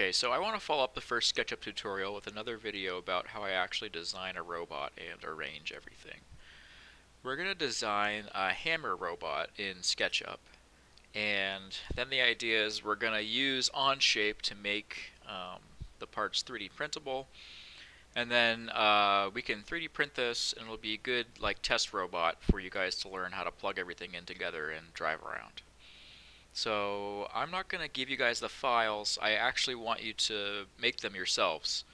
Okay, so I want to follow up the first SketchUp tutorial with another video about how I actually design a robot and arrange everything. We're going to design a hammer robot in SketchUp, and then the idea is we're going to use Onshape to make the parts 3D printable, and then we can 3D print this, and it'll be a good test robot for you guys to learn how to plug everything in together and drive around. So I'm not going to give you guys the files. I actually want you to make them yourselves.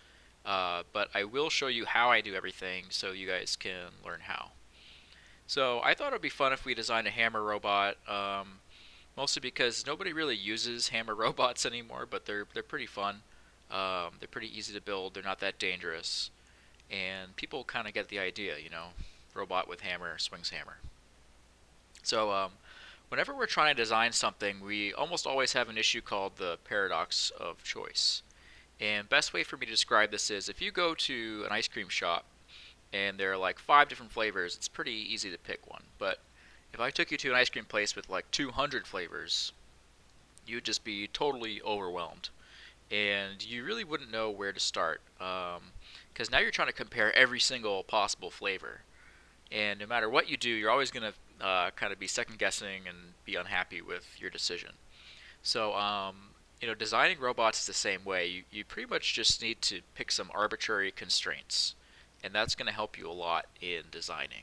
But I will show you how I do everything so you guys can learn how. So I thought it would be fun if we designed a hammer robot, mostly because nobody really uses hammer robots anymore, but they're pretty fun. They're pretty easy to build. They're not that dangerous, and people kind of get the idea, robot with hammer swings hammer. So whenever we're trying to design something, we almost always have an issue called the paradox of choice. And best way for me to describe this is if you go to an ice cream shop and there are like 5 different flavors, it's pretty easy to pick one. But if I took you to an ice cream place with like 200 flavors, you'd just be totally overwhelmed. And you really wouldn't know where to start. Because now you're trying to compare every single possible flavor. And no matter what you do, you're always going to kind of be second guessing and be unhappy with your decision. So, designing robots is the same way. You pretty much just need to pick some arbitrary constraints, and that's going to help you a lot in designing.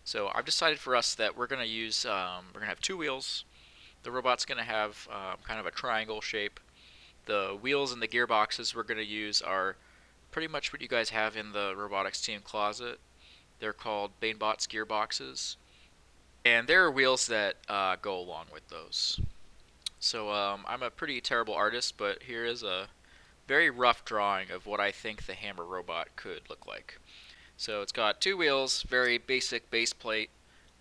So I've decided for us that we're going to use, we're going to have 2 wheels. The robot's going to have kind of a triangle shape. The wheels and the gearboxes we're going to use are pretty much what you guys have in the robotics team closet. They're called BaneBot's gearboxes, and there are wheels that go along with those. So I'm a pretty terrible artist, but here is a very rough drawing of what I think the hammer robot could look like. So it's got 2 wheels, very basic base plate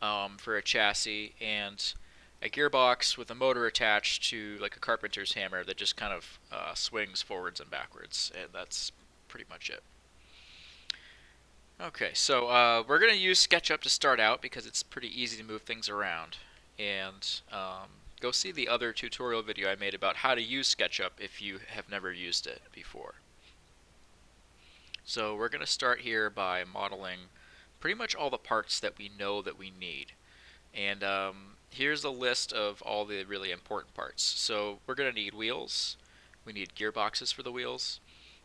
for a chassis, and a gearbox with a motor attached to like a carpenter's hammer that just kind of swings forwards and backwards, and that's pretty much it. Okay, so we're going to use SketchUp to start out because it's pretty easy to move things around. And go see the other tutorial video I made about how to use SketchUp if you have never used it before. So we're going to start here by modeling pretty much all the parts that we know that we need. And here's a list of all the really important parts. So we're going to need wheels, we need gearboxes for the wheels,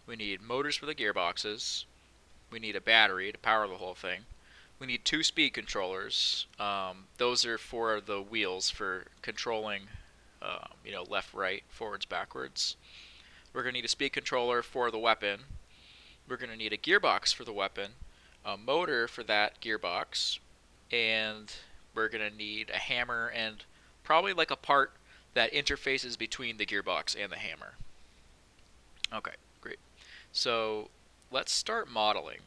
we need motors for the gearboxes, we need a battery to power the whole thing. We need 2 speed controllers. Those are for the wheels for controlling, left, right, forwards, backwards. We're going to need a speed controller for the weapon. We're going to need a gearbox for the weapon, a motor for that gearbox, and we're going to need a hammer and probably like a part that interfaces between the gearbox and the hammer. Okay, great. So let's start modeling.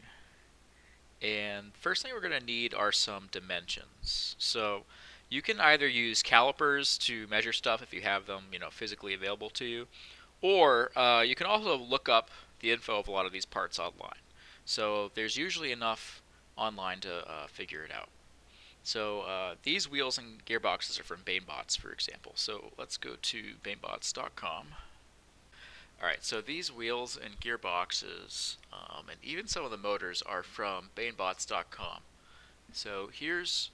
And first thing we're going to need are some dimensions. So you can either use calipers to measure stuff if you have them, physically available to you, or you can also look up the info of a lot of these parts online. So there's usually enough online to figure it out. So these wheels and gearboxes are from BaneBots, for example. So let's go to banebots.com. Alright, so these wheels and gearboxes, and even some of the motors are from banebots.com. So here's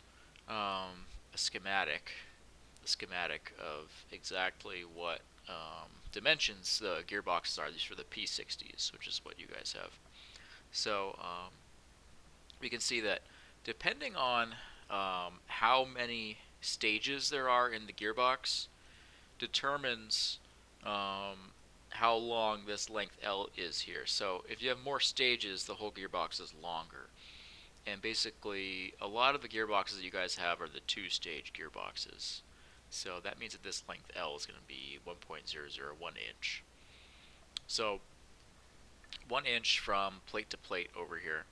a schematic of exactly what dimensions the gearboxes are. These are for the P60s, which is what you guys have. So we can see that depending on how many stages there are in the gearbox determines how long this length L is here. So if you have more stages, the whole gearbox is longer. And basically, a lot of the gearboxes that you guys have are the 2-stage gearboxes. So that means that this length L is going to be 1.001 inch. So 1 inch from plate to plate over here.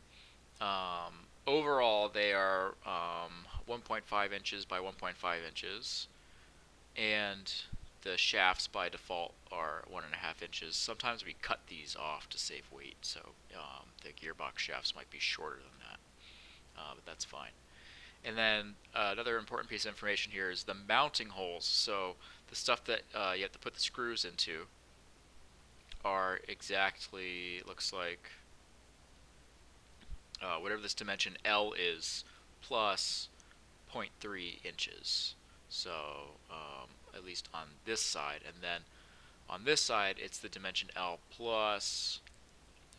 Overall, they are 1.5 inches by 1.5 inches. And the shafts by default are 1.5 inches. Sometimes we cut these off to save weight, so the gearbox shafts might be shorter than that, but that's fine. And then another important piece of information here is the mounting holes. So the stuff that you have to put the screws into are exactly, looks like, whatever this dimension L is, plus 0.3 inches. So, at least on this side. And then on this side, it's the dimension L plus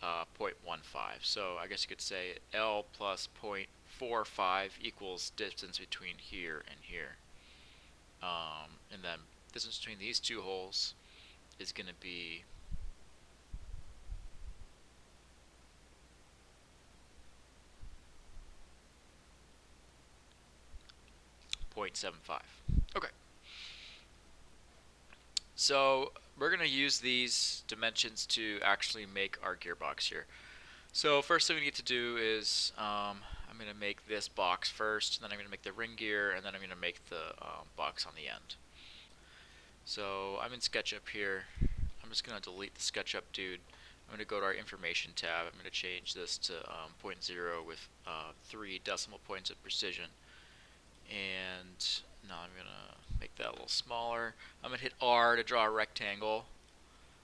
0.15. So I guess you could say L plus 0.45 equals distance between here and here. And then distance between these two holes is going to be 0.75. Okay. So we're going to use these dimensions to actually make our gearbox here. So first thing we need to do is I'm going to make this box first, and then I'm going to make the ring gear, and then I'm going to make the box on the end. So I'm in Sketchup here. I'm just going to delete the Sketchup dude. I'm going to go to our information tab. I'm going to change this to 0.0 with 3 decimal points of precision. And now I'm going to make that a little smaller. I'm going to hit R to draw a rectangle.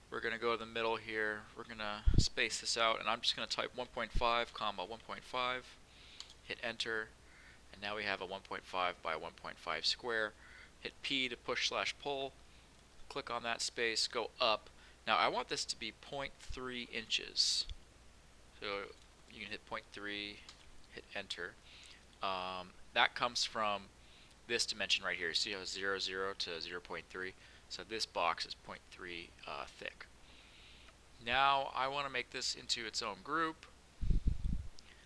We're going to go to the middle here. We're going to space this out, and I'm just going to type 1.5 comma 1.5. Hit enter, and now we have a 1.5 by 1.5 square. Hit P to push / pull. Click on that space, go up. Now I want this to be 0.3 inches. So you can hit 0.3, hit enter. That comes from this dimension right here. See how 0, 0 to 0.3? So this box is 0.3 thick. Now I want to make this into its own group.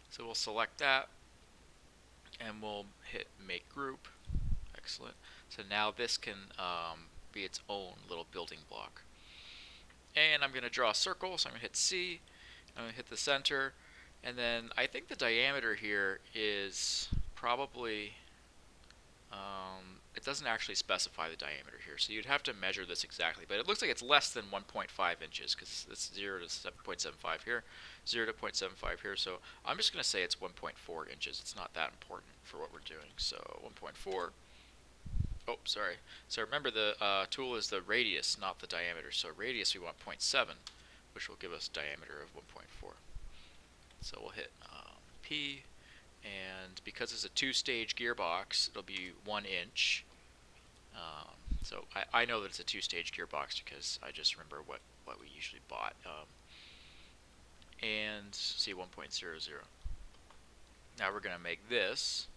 So we'll select that, and we'll hit make group. Excellent. So now this can be its own little building block. And I'm going to draw a circle, so I'm going to hit C. I'm going to hit the center, and then I think the diameter here is probably, it doesn't actually specify the diameter here, so you'd have to measure this exactly, but it looks like it's less than 1.5 inches, because it's 0 to 7.75 here, 0 to 0.75 here, so I'm just going to say it's 1.4 inches. It's not that important for what we're doing, so 1.4. Oh, sorry. So remember, the tool is the radius, not the diameter. So radius we want 0.7, which will give us a diameter of 1.4. So we'll hit P, and because it's a 2-stage gearbox, it'll be 1 inch. So I know that it's a 2-stage gearbox because I just remember what we usually bought. And see 1.00. Now we're going to make this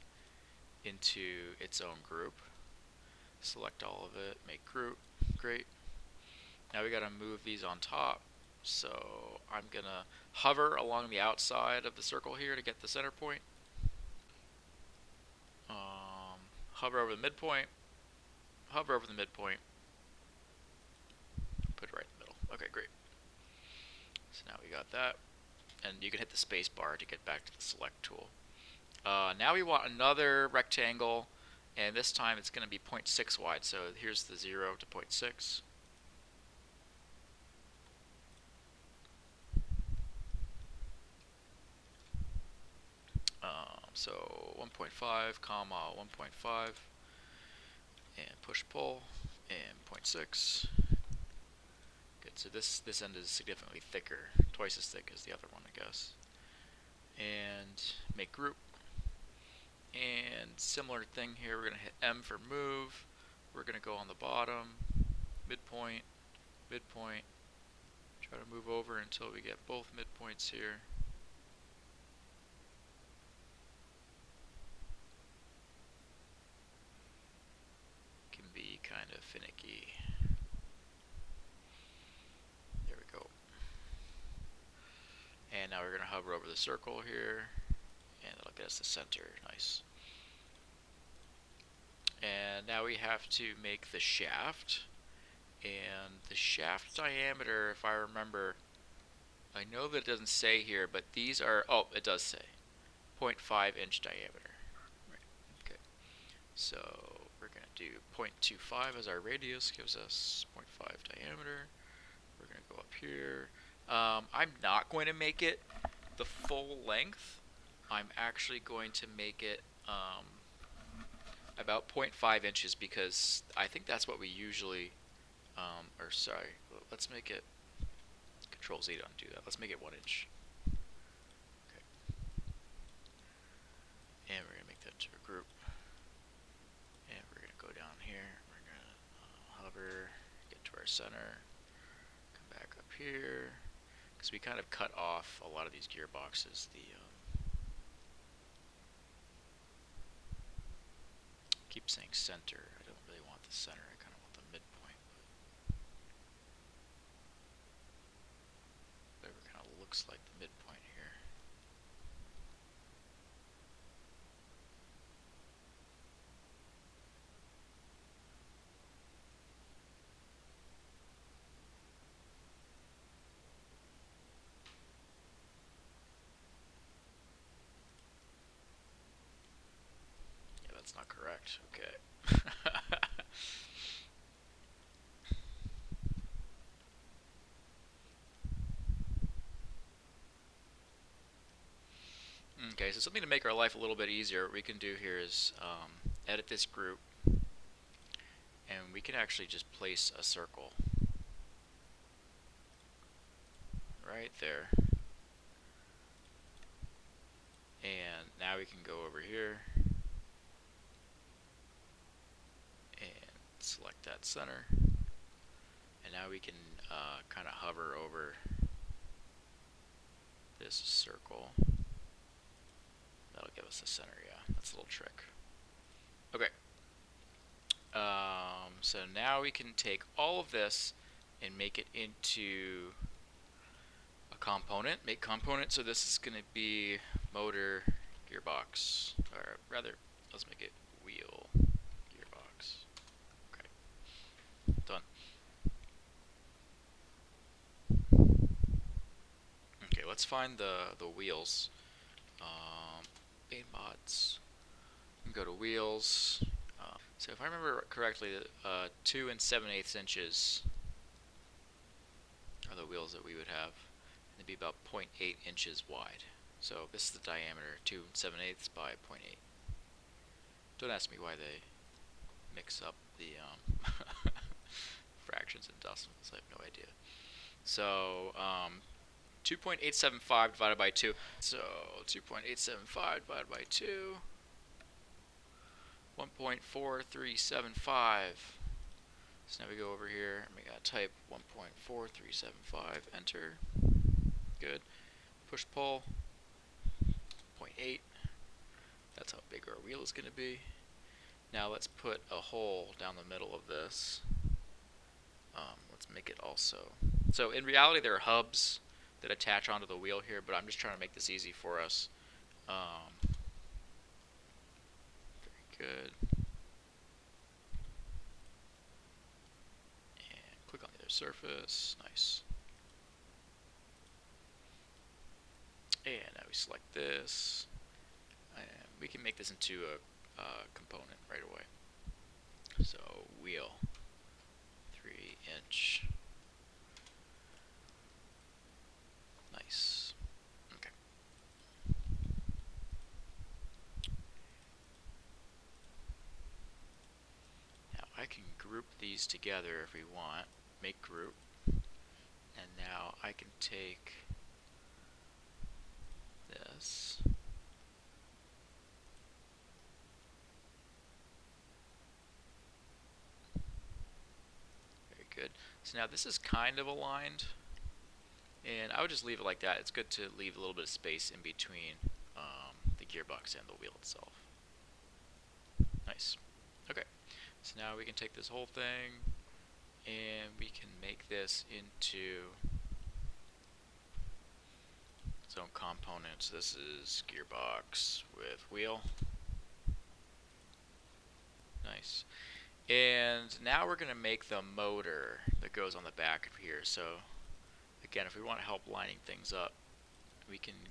into its own group. Select all of it, make group, great. Now we gotta move these on top. So I'm gonna hover along the outside of the circle here to get the center point. Hover over the midpoint, hover over the midpoint, put it right in the middle. Okay, great. So now we got that, and you can hit the space bar to get back to the select tool. Now we want another rectangle, and this time it's going to be 0.6 wide. So here's the 0 to 0.6. So 1.5 comma 1.5, and push pull, and 0.6. Good. So this end is significantly thicker, twice as thick as the other one, I guess. And make group. And similar thing here, we're going to hit M for move. We're going to go on the bottom, midpoint, midpoint. Try to move over until we get both midpoints here. Can be kind of finicky. There we go. And now we're going to hover over the circle here, and that'll get us the center. Nice. And now we have to make the shaft. And the shaft diameter, if I remember, I know that it doesn't say here, but these are, oh, it does say 0.5 inch diameter. Right. Okay. So we're going to do 0.25 as our radius, gives us 0.5 diameter. We're going to go up here. I'm not going to make it the full length. I'm actually going to make it about 0.5 inches because I think that's what we usually, or sorry, let's make it Control Z to undo that. Let's make it 1 inch. Okay. And we're gonna make that to a group. And we're gonna go down here. We're gonna hover, get to our center, come back up here, because we kind of cut off a lot of these gearboxes. Keep saying center. I don't really want the center. I kind of want the midpoint. But whatever kind of looks like the midpoint here. Yeah, that's not correct. Okay. Okay, so something to make our life a little bit easier, what we can do here is edit this group, and we can actually just place a circle right there. And now we can go over here and select that center. And now we can kind of hover over this circle. That'll give us the center, yeah. That's a little trick. Okay. So now we can take all of this and make it into a component. Make component, so this is going to be motor, gearbox, or rather, let's make it wheel, gearbox. Okay. Done. Okay, let's find the wheels. Paintbots. Go to wheels. So if I remember correctly, 2 7/8 inches are the wheels that we would have. They'd be about 0.8 inches wide. So this is the diameter, 2 7/8 by 0.8. Don't ask me why they mix up the fractions and decimals. I have no idea. So 2.875 divided by 2. So 2.875 divided by 2. 1.4375. So now we go over here and we gotta type 1.4375, enter. Good. Push pull. 0.8. That's how big our wheel is gonna be. Now let's put a hole down the middle of this. Let's make it also. So in reality there are hubs that attach onto the wheel here, but I'm just trying to make this easy for us. Very good. And click on the other surface. Nice. And now we select this. And we can make this into a component right away. So wheel, 3 inch. Nice. Okay. Now I can group these together if we want. Make group. And now I can take this. Very good. So now this is kind of aligned. And I would just leave it like that. It's good to leave a little bit of space in between the gearbox and the wheel itself. Nice. Okay. So now we can take this whole thing and we can make this into its own component. So this is gearbox with wheel. Nice. And now we're going to make the motor that goes on the back of here. So again, if we want to help lining things up, we can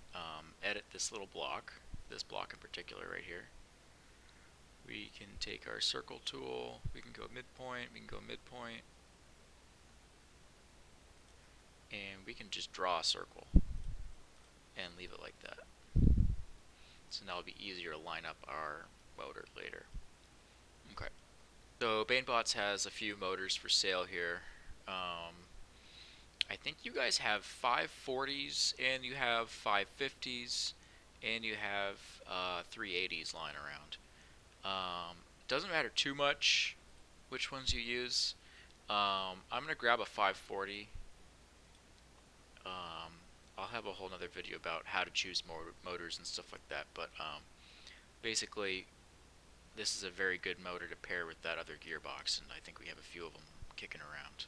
edit this little block, this block in particular right here. We can take our circle tool, we can go midpoint, we can go midpoint, and we can just draw a circle and leave it like that. So now it'll be easier to line up our motor later. Okay. So BaneBots has a few motors for sale here. I think you guys have 540s and you have 550s and you have 380s lying around. Doesn't matter too much which ones you use. I'm gonna grab a 540. I'll have a whole nother video about how to choose motors and stuff like that, but basically this is a very good motor to pair with that other gearbox, and I think we have a few of them kicking around.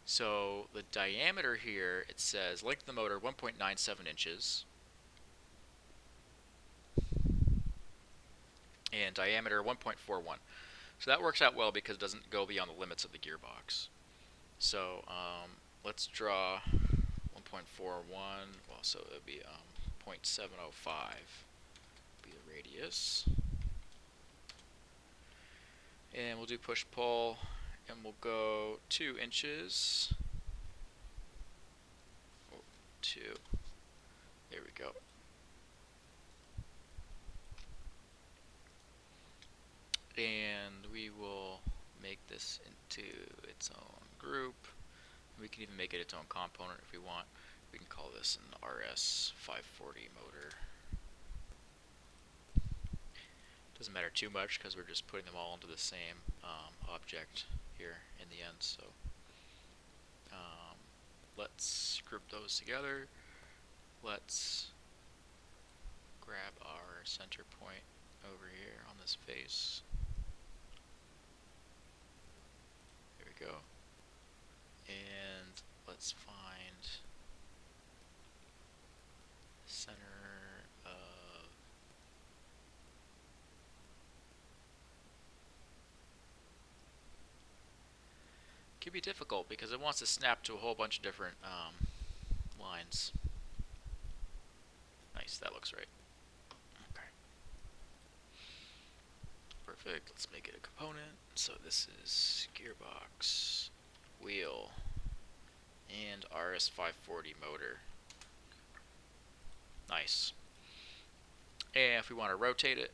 So the diameter here, it says length of the motor 1.97 inches and diameter 1.41. So that works out well because it doesn't go beyond the limits of the gearbox. So let's draw 1.41. Well, so it would be 0.705 be the radius. And we'll do push-pull, and we'll go 2 inches. Oh, 2. There we go. And we will make this into its own group. We can even make it its own component if we want. We can call this an RS 540 motor. Doesn't matter too much because we're just putting them all into the same object here in the end. So let's group those together. Let's grab our center point over here on this face. There we go. And let's find the center of could be difficult because it wants to snap to a whole bunch of different lines. Nice, that looks right. Okay. Perfect, let's make it a component. So this is gearbox, wheel, and RS540 motor. Nice. And if we want to rotate it,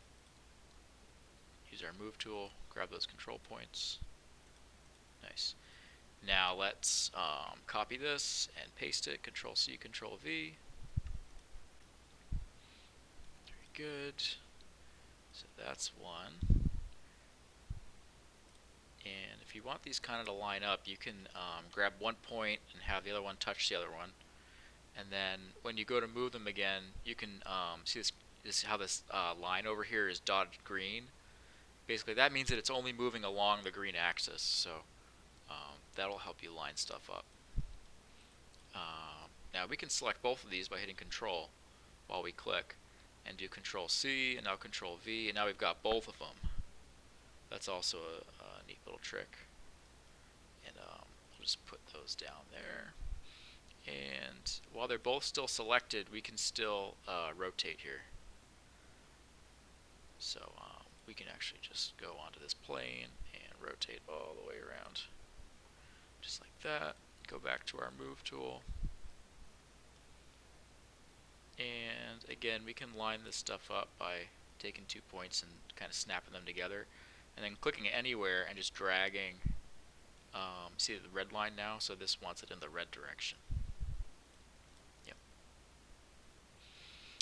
use our move tool, grab those control points. Nice. Now let's copy this and paste it, Control C, Control V. Very good. So that's one. And if you want these kind of to line up, you can grab one point and have the other one touch the other one. And then when you go to move them again, you can see this how this line over here is dotted green. Basically, that means that it's only moving along the green axis. So that'll help you line stuff up. Now we can select both of these by hitting Control while we click, and do Control C and now Control V, and now we've got both of them. That's also a neat little trick. And I'll just put those down there. And while they're both still selected, we can still rotate here. So we can actually just go onto this plane and rotate all the way around. Just like that. Go back to our move tool. And again, we can line this stuff up by taking 2 points and kind of snapping them together. And then clicking anywhere and just dragging. See the red line now? So this wants it in the red direction. Yep.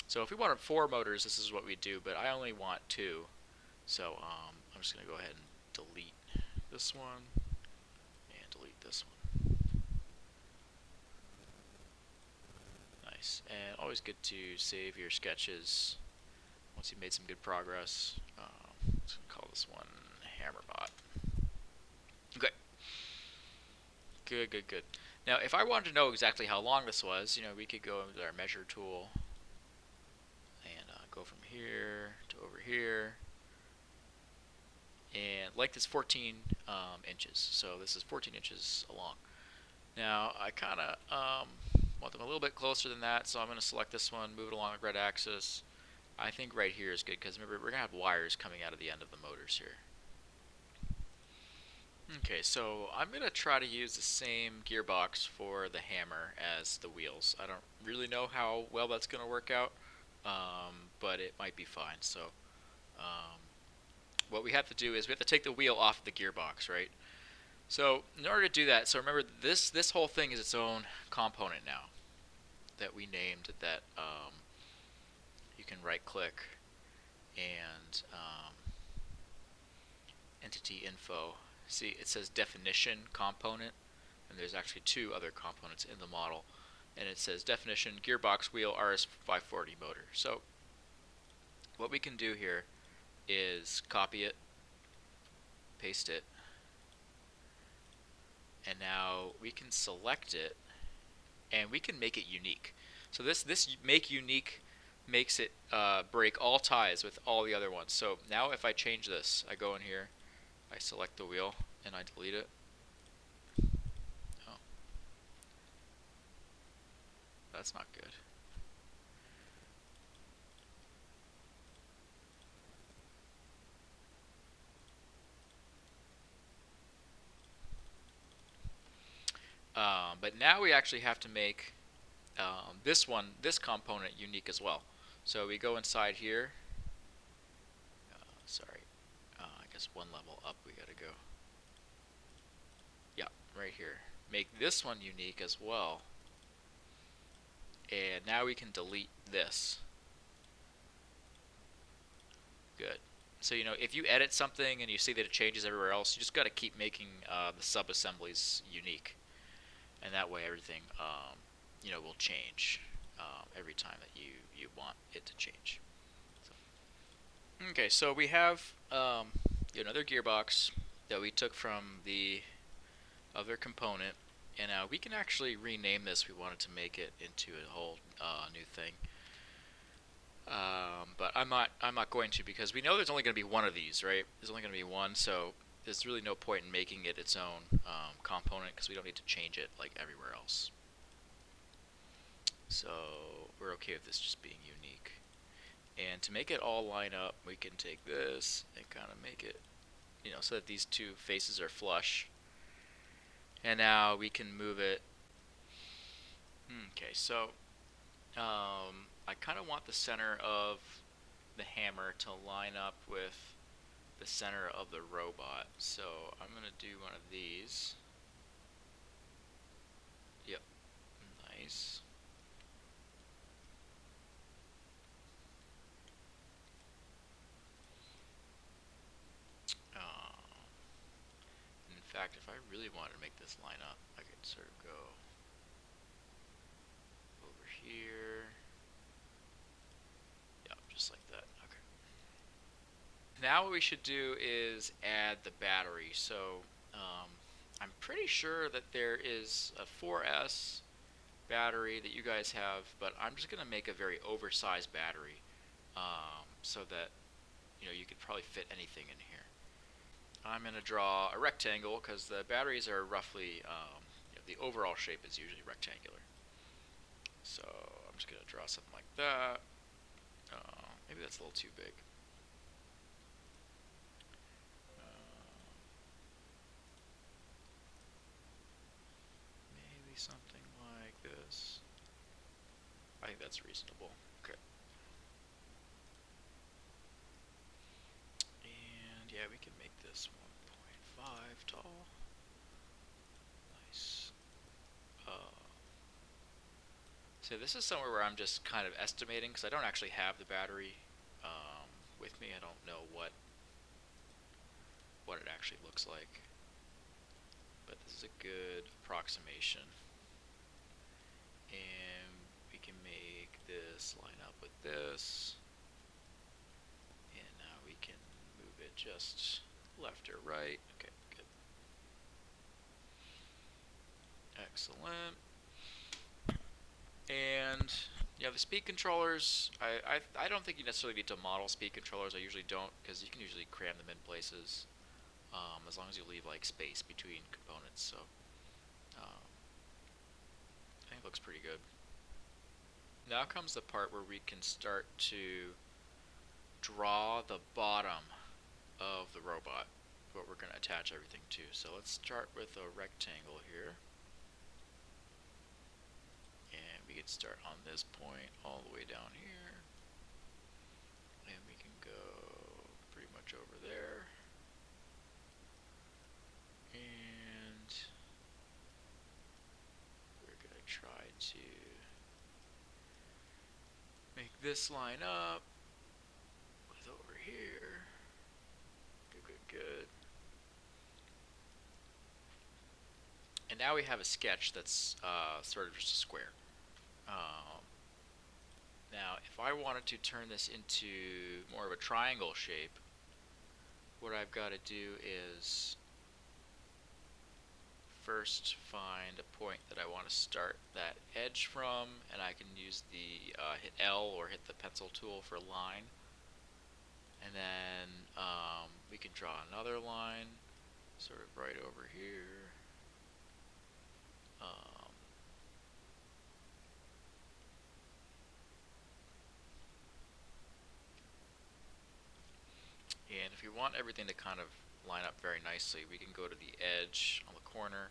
So if we wanted 4 motors, this is what we do, but I only want 2. So I'm just going to go ahead and delete this one and delete this one. Nice. And always good to save your sketches once you've made some good progress. Let's call this one Hammerbot. Okay. Good, good, good. Now, if I wanted to know exactly how long this was, we could go into our measure tool and go from here to over here. And length is 14 inches, so this is 14 inches long. Now, I kind of want them a little bit closer than that, so I'm going to select this one, move it along the red axis. I think right here is good, because remember, we're going to have wires coming out of the end of the motors here. Okay, so I'm going to try to use the same gearbox for the hammer as the wheels. I don't really know how well that's going to work out, but it might be fine. So what we have to do is we have to take the wheel off the gearbox, right? So in order to do that, so remember this whole thing is its own component now that we named that you can right click and entity info. See, it says definition component, and there's actually two other components in the model, and it says definition gearbox wheel RS540 motor. So what we can do here is copy it, paste it, and now we can select it and we can make it unique. So this make unique makes it break all ties with all the other ones. So now if I change this, I go in here, I select the wheel, and I delete it. Oh, that's not good. But now we actually have to make this component unique as well. So we go inside here. Sorry, I guess one level up we gotta go. Yeah, right here. Make this one unique as well. And now we can delete this. Good. So, you know, if you edit something and you see that it changes everywhere else, you just got to keep making the sub-assemblies unique. And that way everything, you know, will change every time that you want it to change. So. Okay, so we have another gearbox that we took from the other component. And now we can actually rename this. We wanted to make it into a whole new thing. But I'm not going to, because we know there's only going to be one of these, right? There's only going to be one, so there's really no point in making it its own component, because we don't need to change it like everywhere else. So we're okay with this just being unique. And to make it all line up, we can take this and kind of make it, you know, so that these two faces are flush. And now we can move it. Okay, so I kind of want the center of the hammer to line up with the center of the robot. So I'm going to do one of these. Yep, nice. In fact, if I really wanted to make this line up, I could sort of go over here. Yep, just like that. Okay. Now what we should do is add the battery. So I'm pretty sure that there is a 4S battery that you guys have, but I'm just going to make a very oversized battery so that, you know, you could probably fit anything in here. I'm going to draw a rectangle because the batteries are roughly, you know, the overall shape is usually rectangular. So I'm just going to draw something like that. Maybe that's a little too big. Maybe something like this. I think that's reasonable. Okay. And yeah, we can make this 1.5 tall. Nice. So this is somewhere where I'm just kind of estimating, because I don't actually have the battery with me. I don't know what it actually looks like. But this is a good approximation. And we can make this line up with this. And now we can move it just left or right. Okay, good. Excellent. And yeah, the speed controllers, I don't think you necessarily need to model speed controllers. I usually don't, because you can usually cram them in places as long as you leave like space between components. So I think it looks pretty good. Now comes the part where we can start to draw the bottom of the robot, what we're going to attach everything to. So let's start with a rectangle here. And we can start on this point all the way down here. And we can go pretty much over there. And this line up with over here. Good. And now we have a sketch that's sort of just a square. Now, if I wanted to turn this into more of a triangle shape, what I've got to do is first find a point that I want to start that edge from, and I can use the hit L or hit the pencil tool for line. And then we can draw another line sort of right over here. And if we want everything to kind of line up very nicely, we can go to the edge on the corner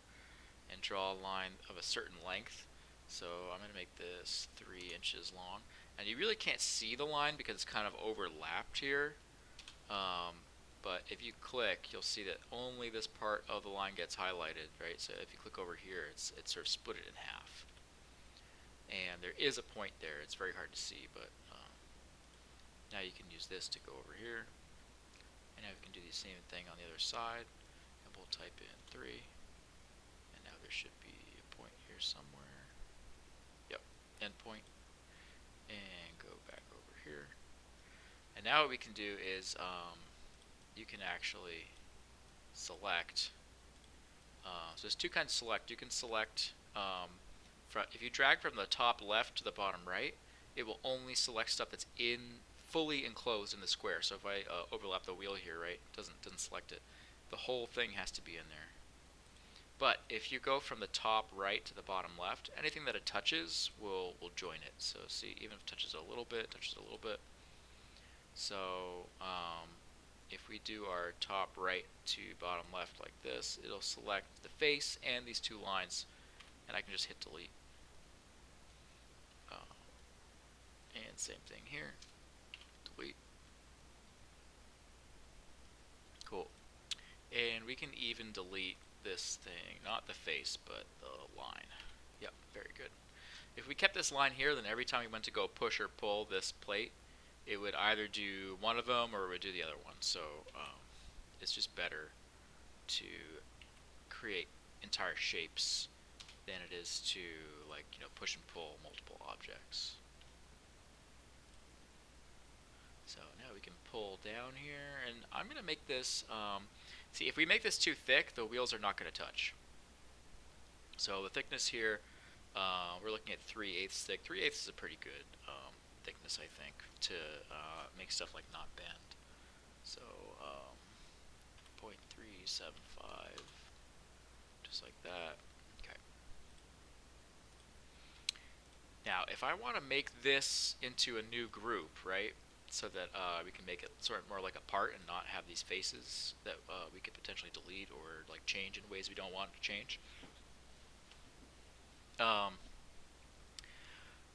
and draw a line of a certain length. So I'm going to make this 3 inches long. And you really can't see the line because it's kind of overlapped here. But if you click, you'll see that only this part of the line gets highlighted, right? So if you click over here, it's sort of split it in half. And there is a point there. It's very hard to see, but now you can use this to go over here. And now we can do the same thing on the other side. And we'll type in 3. And now there should be a point here somewhere. Yep, endpoint. And go back over here. And now what we can do is you can actually select. So there's two kinds of select. You can select if you drag from the top left to the bottom right, it will only select stuff that's fully enclosed in the square. So if I overlap the wheel here, right, doesn't select it. The whole thing has to be in there. But if you go from the top right to the bottom left, anything that it touches will join it. So see, even if it touches a little bit, So if we do our top right to bottom left like this, it'll select the face and these two lines, and I can just hit delete. And same thing here, delete. Cool. And we can even delete this thing, not the face, but the line. Yep, very good. If we kept this line here, then every time we went to go push or pull this plate, it would either do one of them or it would do the other one. So it's just better to create entire shapes than it is to, like, push and pull multiple objects. So now we can pull down here, and I'm going to make this, see, if we make this too thick, the wheels are not going to touch. So the thickness here, we're looking at 3/8 thick. 3/8 is a pretty good thickness, I think, to make stuff like not bend. So 0.375, just like that. Okay. Now, if I want to make this into a new group, right, so that we can make it sort of more like a part and not have these faces that we could potentially delete or like change in ways we don't want to change.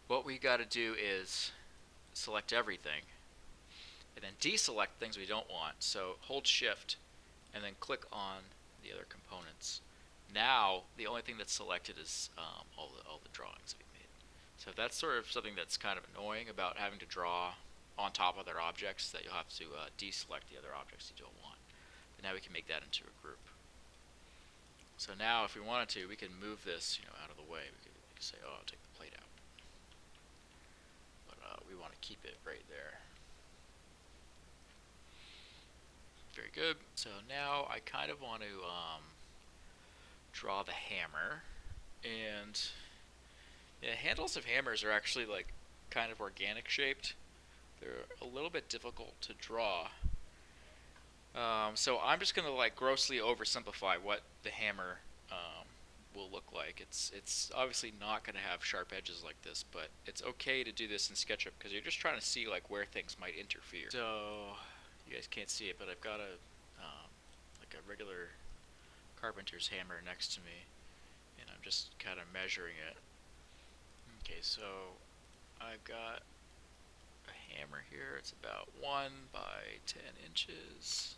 What we got to do is select everything and then deselect things we don't want. So hold shift and then click on the other components. Now the only thing that's selected is all the drawings that we made. So that's sort of something that's kind of annoying about having to draw on top of other objects, that you'll have to deselect the other objects you don't want. But now we can make that into a group. So now if we wanted to, we can move this out of the way. We could say, oh, I'll take the plate out. But we want to keep it right there. Very good. So now I kind of want to draw the hammer. And the handles of hammers are actually like kind of organic shaped. They're a little bit difficult to draw. So I'm just going to like grossly oversimplify what the hammer will look like. It's obviously not going to have sharp edges like this, but it's okay to do this in SketchUp because you're just trying to see like where things might interfere. So you guys can't see it, but I've got like a regular carpenter's hammer next to me, and I'm just kind of measuring it. Okay, so I've got a hammer here. It's about 1 by 10 inches.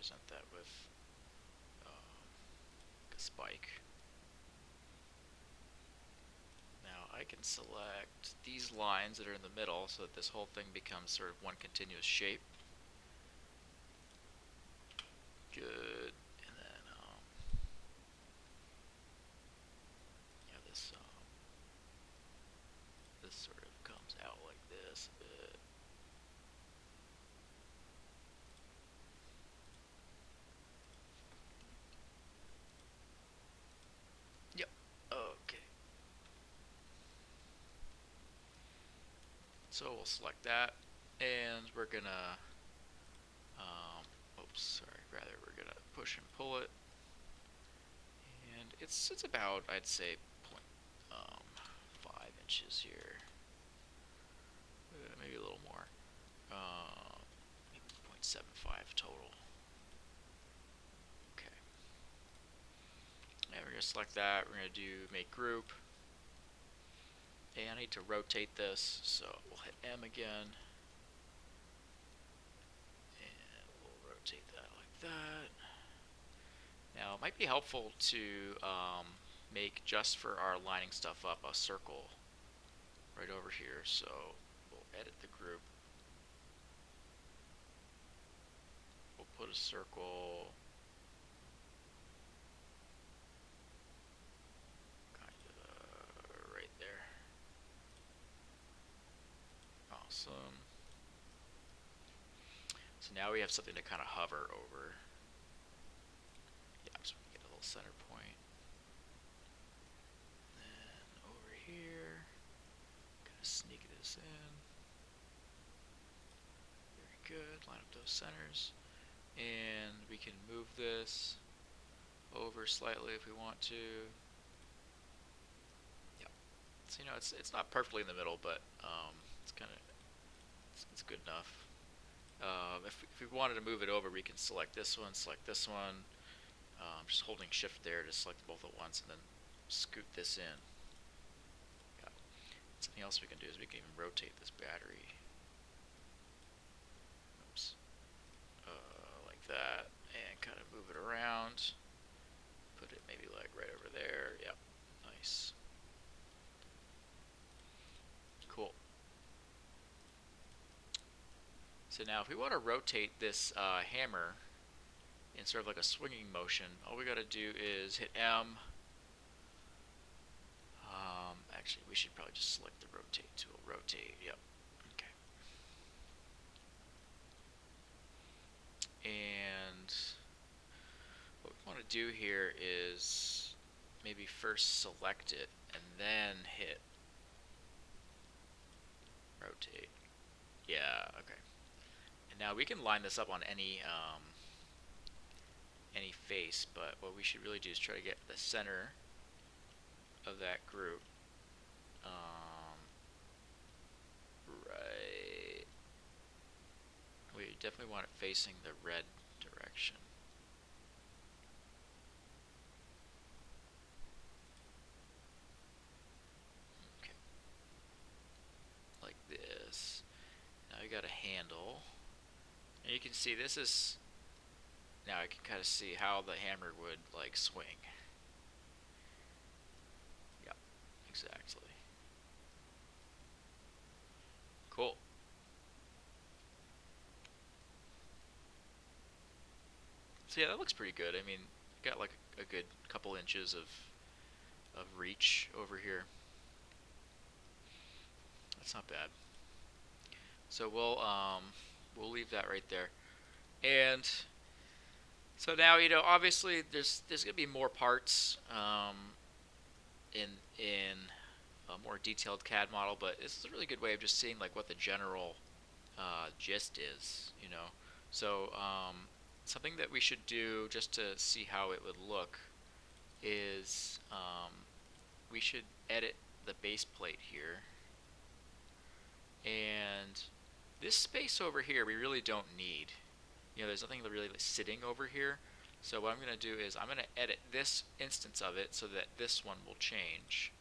represent that with a spike. Now I can select these lines that are in the middle so that this whole thing becomes sort of one continuous shape. Good. And then yeah, this sort of comes out like this a bit. Yep. Okay. So we'll select that, and we're gonna, oops, sorry, rather we're gonna push and pull it, and it's about, I'd say, 0.5 inches here, maybe a little more, maybe 0.75 total. Okay. And we're gonna select that. We're gonna do make group. And I need to rotate this, so we'll hit M again. And we'll rotate that like that. Now, it might be helpful to make, just for our lining stuff up, a circle right over here. So we'll edit the group. We'll put a circle kind of right there. Awesome. So now we have something to kind of hover over. Yeah, I'm just going to get a little center point. Then over here, kind of sneak this in. Very good. Line up those centers. And we can move this over slightly if we want to. Yeah. So, it's not perfectly in the middle, but it's kind of it's good enough. If we wanted to move it over, we can select this one, just holding shift there to select both at once, and then scoot this in. Yeah. Something else we can do is we can even rotate this battery. Oops. Like that, and kind of move it around. Put it maybe like right over there. Yep. Nice. Cool. So now if we want to rotate this hammer in sort of like a swinging motion, all we got to do is hit M. Actually, we should probably just select the rotate tool. Rotate, yep. Okay. And what we want to do here is maybe first select it and then hit rotate. Yeah, okay. And now we can line this up on any face, but what we should really do is try to get the center of that group. Right. We definitely want it facing the red direction. Okay. Like this. Now we got a handle. And you can see this is, now I can kind of see how the hammer would like swing. Yep, exactly. Cool. So yeah, that looks pretty good. I mean, got like a good couple inches of reach over here. That's not bad. So we'll leave that right there. And so now, obviously there's gonna be more parts in a more detailed CAD model, but this is a really good way of just seeing like what the general gist is. So something that we should do just to see how it would look is we should edit the base plate here, and this space over here we really don't need. There's nothing really sitting over here. So what I'm going to do is I'm going to edit this instance of it so that this one will change.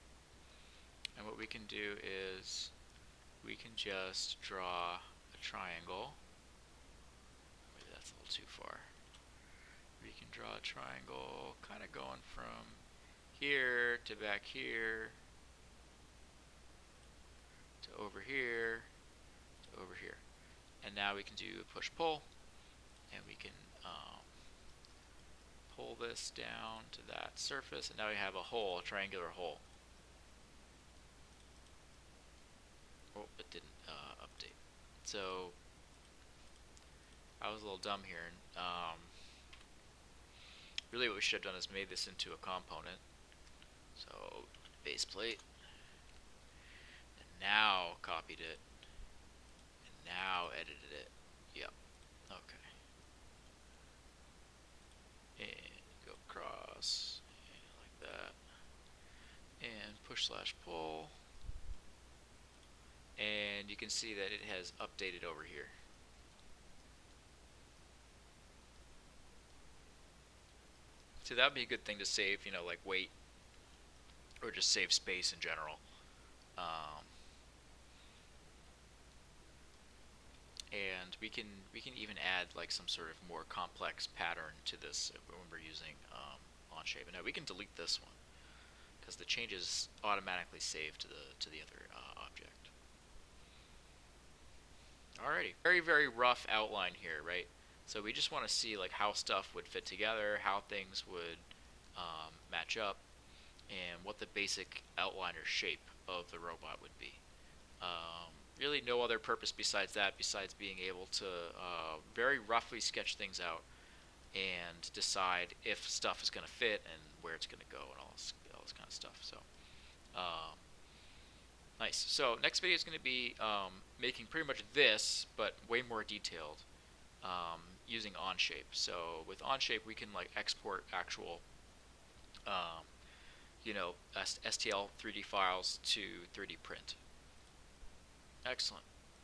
And what we can do is we can just draw a triangle. Maybe that's a little too far. We can draw a triangle kind of going from here to back here to over here to over here. And now we can do push-pull, and we can pull this down to that surface, and now we have a hole, a triangular hole. Oh, it didn't update. So I was a little dumb here. Really what we should have done is made this into a component. So base plate, and now copied it, and now edited it. Yep. Okay. And go across, and like that, and push/pull, and you can see that it has updated over here. So that would be a good thing to save, like weight, or just save space in general. Um, and we can even add like some sort of more complex pattern to this when we're using Onshape. And now we can delete this one because the changes automatically save to the other object. Alrighty, very rough outline here, right? So we just want to see like how stuff would fit together, how things would match up, and what the basic outline or shape of the robot would be. Really no other purpose besides that, besides being able to very roughly sketch things out and decide if stuff is going to fit and where it's going to go and all this kind of stuff. So nice. So next video is going to be making pretty much this, but way more detailed, using Onshape. So with Onshape, we can like export actual um, STL 3D files to 3D print. Excellent.